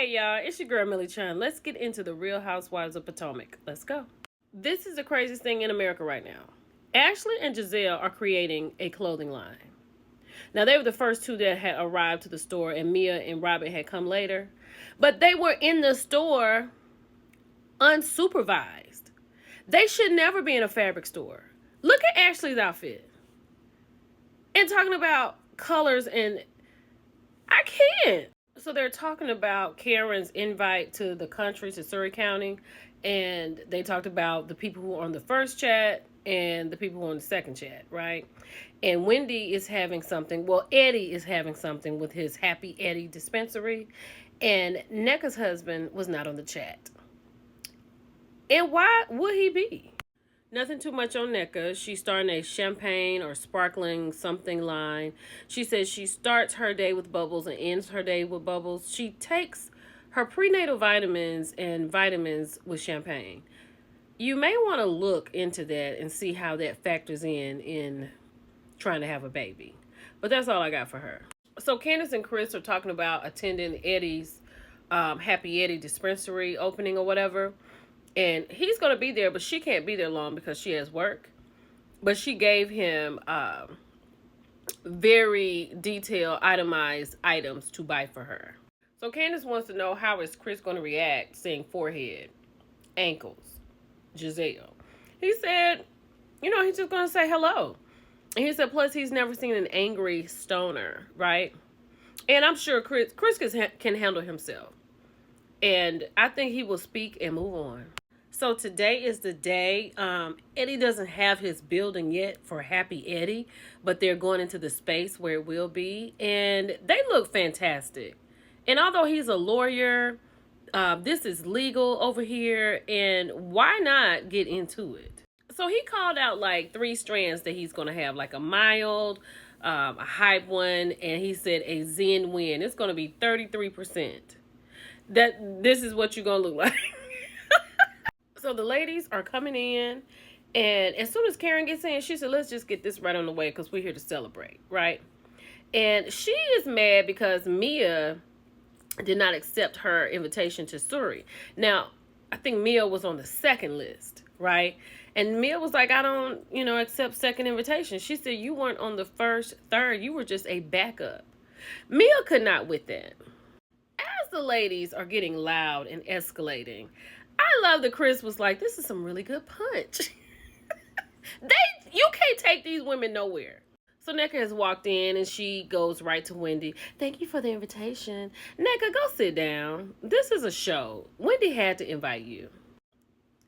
Hey y'all, it's your girl Millie Chun. Let's get into the Real Housewives of Potomac. Let's go. This is the craziest thing in America right now. Ashley and Giselle are creating a clothing line. Now, they were the first two that had arrived to the store, and Mia and Robin had come later. But they were in the store unsupervised. They should never be in a fabric store. Look at Ashley's outfit. And talking about colors, and I can't. So they're talking about Karen's invite to the country, to Surrey County, and they talked about the people who are on the first chat and the people who are on the second chat, right? And Wendy is having something, well, Eddie is having something with his Happy Eddie dispensary, and Nneka's husband was not on the chat. And why would he be? Nothing too much on Nneka. She's starting a champagne or sparkling something line. She says she starts her day with bubbles and ends her day with bubbles. She takes her prenatal vitamins and vitamins with champagne. You may want to look into that and see how that factors in trying to have a baby. But that's all I got for her. So Candace and Chris are talking about attending Eddie's Happy Eddie dispensary opening or whatever. And he's going to be there, but she can't be there long because she has work. But she gave him very detailed, itemized items to buy for her. So Candace wants to know, how is Chris going to react seeing forehead, ankles, Giselle? He said, he's just going to say hello. And he said, plus he's never seen an angry stoner, right? And I'm sure Chris can handle himself. And I think he will speak and move on. So today is the day. Eddie doesn't have his building yet for Happy Eddie, but they're going into the space where it will be. And they look fantastic. And although he's a lawyer, this is legal over here. And why not get into it? So he called out like 3 strands that he's going to have, like a mild, a hype one, and he said a Zen win. It's going to be 33%. This is what you're going to look like. So the ladies are coming in, and as soon as Karen gets in, she said, let's just get this right on the way because we're here to celebrate, right? And she is mad because Mia did not accept her invitation to Surrey. Now, I think Mia was on the second list, right? And Mia was like, I don't, accept second invitation. She said, you weren't on the first, third. You were just a backup. Mia could not with that. As the ladies are getting loud and escalating, I love that Chris was like, this is some really good punch. You can't take these women nowhere. So Nneka has walked in and she goes right to Wendy. Thank you for the invitation. Nneka, go sit down. This is a show. Wendy had to invite you.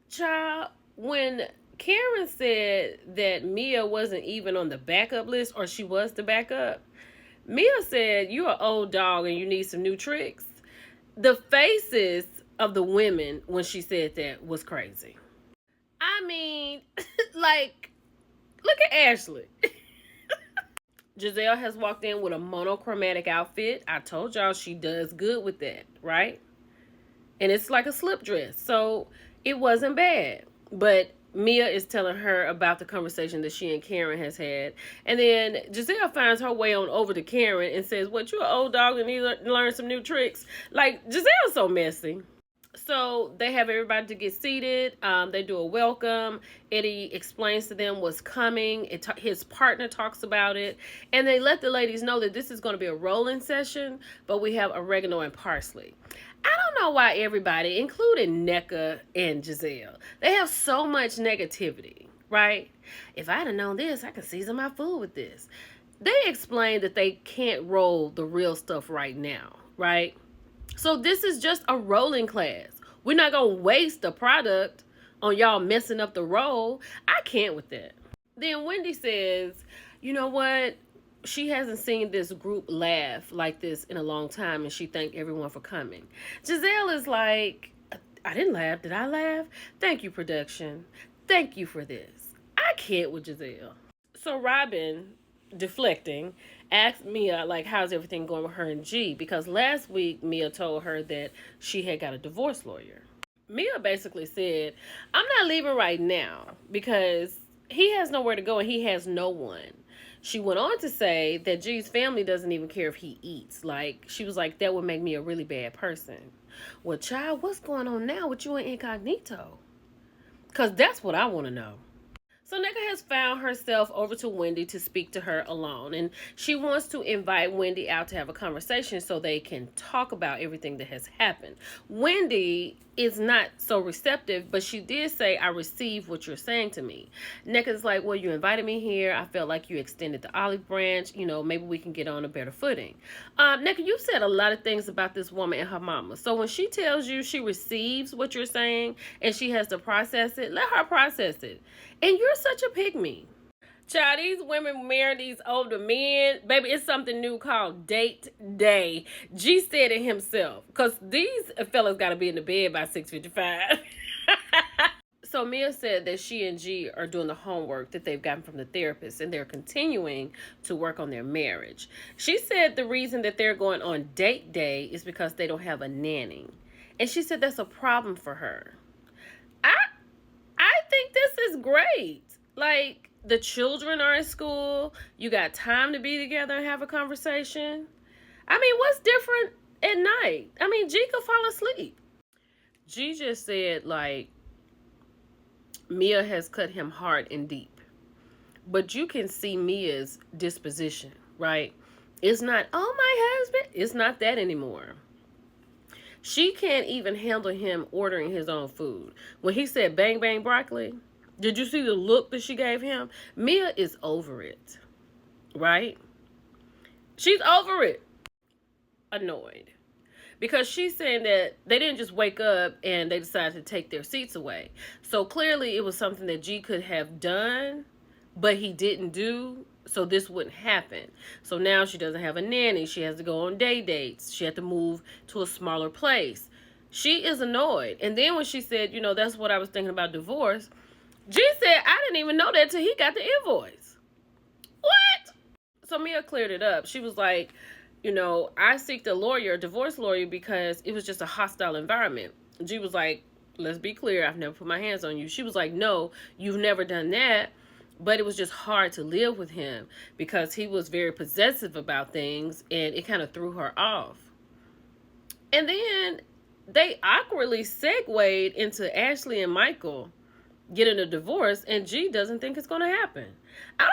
Child, when Karen said that Mia wasn't even on the backup list, or she was the backup, Mia said, you're an old dog and you need some new tricks. The faces of the women when she said that was crazy. I mean, like, look at Ashley. Giselle has walked in with a monochromatic outfit. I told y'all she does good with that, right? And it's like a slip dress. So it wasn't bad. But Mia is telling her about the conversation that she and Karen has had. And then Giselle finds her way on over to Karen and says, what, you an old dog and need to learn some new tricks? Like, Giselle's so messy. So they have everybody to get seated. They do a welcome. Eddie explains to them what's coming. His partner talks about it. And they let the ladies know that this is going to be a rolling session, but we have oregano and parsley. I don't know why everybody, including Nneka and Giselle, they have so much negativity, right? If I'd have known this, I could season my food with this. They explained that they can't roll the real stuff right now, right? So this is just a rolling class. We're not going to waste the product on y'all messing up the roll. I can't with that. Then Wendy says, you know what? She hasn't seen this group laugh like this in a long time, and she thanked everyone for coming. Giselle is like, I didn't laugh. Did I laugh? Thank you, production. Thank you for this. I can't with Giselle. So Robin, deflecting, asked Mia, like, how's everything going with her and G? Because last week, Mia told her that she had got a divorce lawyer. Mia basically said, I'm not leaving right now because he has nowhere to go and he has no one. She went on to say that G's family doesn't even care if he eats. Like, she was like, that would make me a really bad person. Well, child, what's going on now with you and Incognito? Because that's what I want to know. So Nneka has found herself over to Wendy to speak to her alone. And she wants to invite Wendy out to have a conversation so they can talk about everything that has happened. Wendy is not so receptive, but she did say, I received what you're saying to me. Nneka's like, well, you invited me here. I felt like you extended the olive branch. You know, maybe we can get on a better footing. Nneka, you said a lot of things about this woman and her mama. So when she tells you she receives what you're saying and she has to process it, let her process it. And you're such a pygmy. Child, these women marry these older men. Baby, it's something new called date day. G said it himself. Because these fellas got to be in the bed by 6:55. So Mia said that she and G are doing the homework that they've gotten from the therapist. And they're continuing to work on their marriage. She said the reason that they're going on date day is because they don't have a nanny. And she said that's a problem for her. I think this is great. Like, the children are in school. You got time to be together and have a conversation. I mean, what's different at night? I mean, G could fall asleep. G just said, like, Mia has cut him hard and deep. But you can see Mia's disposition, right? It's not, oh, my husband. It's not that anymore. She can't even handle him ordering his own food. When he said bang, bang, broccoli, did you see the look that she gave him? Mia is over it, right? She's over it. Annoyed. Because she's saying that they didn't just wake up and they decided to take their seats away. So clearly it was something that G could have done, but he didn't do. So this wouldn't happen. So now she doesn't have a nanny. She has to go on day dates. She had to move to a smaller place. She is annoyed. And then when she said, you know, that's what I was thinking about divorce, G said, I didn't even know that till he got the invoice. What? So Mia cleared it up. She was like, you know, I seeked a lawyer, a divorce lawyer, because it was just a hostile environment. G was like, let's be clear. I've never put my hands on you. She was like, no, you've never done that. But it was just hard to live with him because he was very possessive about things and it kind of threw her off. And then they awkwardly segued into Ashley and Michael getting a divorce and G doesn't think it's going to happen. I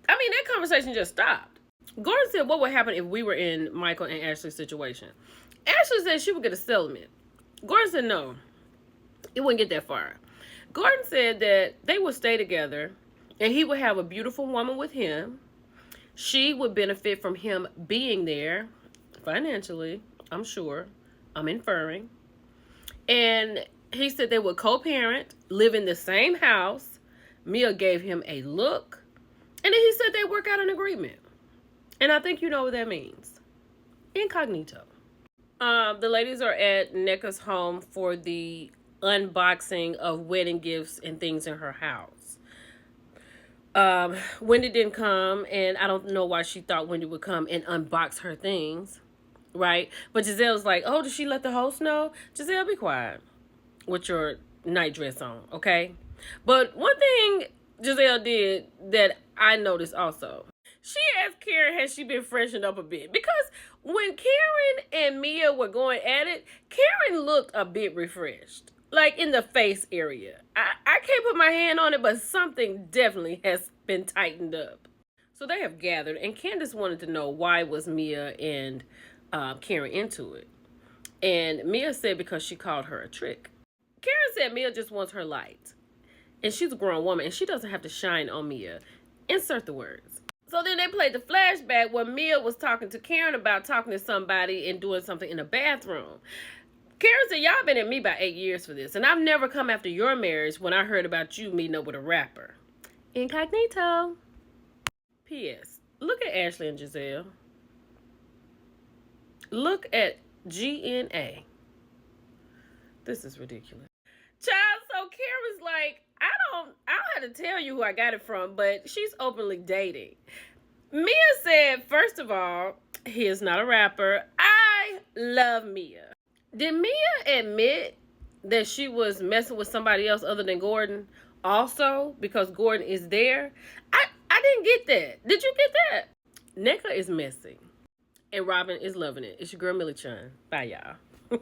mean, that conversation just stopped. Gordon said, what would happen if we were in Michael and Ashley's situation? Ashley said she would get a settlement. Gordon said no, it wouldn't get that far. Gordon said that they would stay together and he would have a beautiful woman with him. She would benefit from him being there financially, I'm sure. I'm inferring. And he said they would co-parent, live in the same house. Mia gave him a look. And then he said they'd work out an agreement. And I think you know what that means. Incognito. The ladies are at Nneka's home for the unboxing of wedding gifts and things in her house. Wendy didn't come, and I don't know why she thought Wendy would come and unbox her things, right? But Giselle's like, oh, did she let the host know? Giselle, be quiet with your night dress on, okay? But one thing Giselle did that I noticed also, she asked Karen, has she been freshened up a bit? Because when Karen and Mia were going at it, Karen looked a bit refreshed. Like in the face area. I can't put my hand on it, but something definitely has been tightened up. So they have gathered, and Candace wanted to know why was Mia and Karen into it. And Mia said because she called her a trick. Karen said Mia just wants her light. And she's a grown woman, and she doesn't have to shine on Mia. Insert the words. So then they played the flashback where Mia was talking to Karen about talking to somebody and doing something in the bathroom. Karen said, y'all been at me about 8 years for this, and I've never come after your marriage when I heard about you meeting up with a rapper. Incognito. P.S. Look at Ashley and Giselle. Look at GNA. This is ridiculous. Child, so Karen's like, I don't have to tell you who I got it from, but she's openly dating. Mia said, first of all, he is not a rapper. I love Mia. Did Mia admit that she was messing with somebody else other than Gordon also because Gordon is there? I I didn't get that. Did you get that? NECA is messy. And Robin is loving it. It's your girl, Millie Chun. Bye, y'all.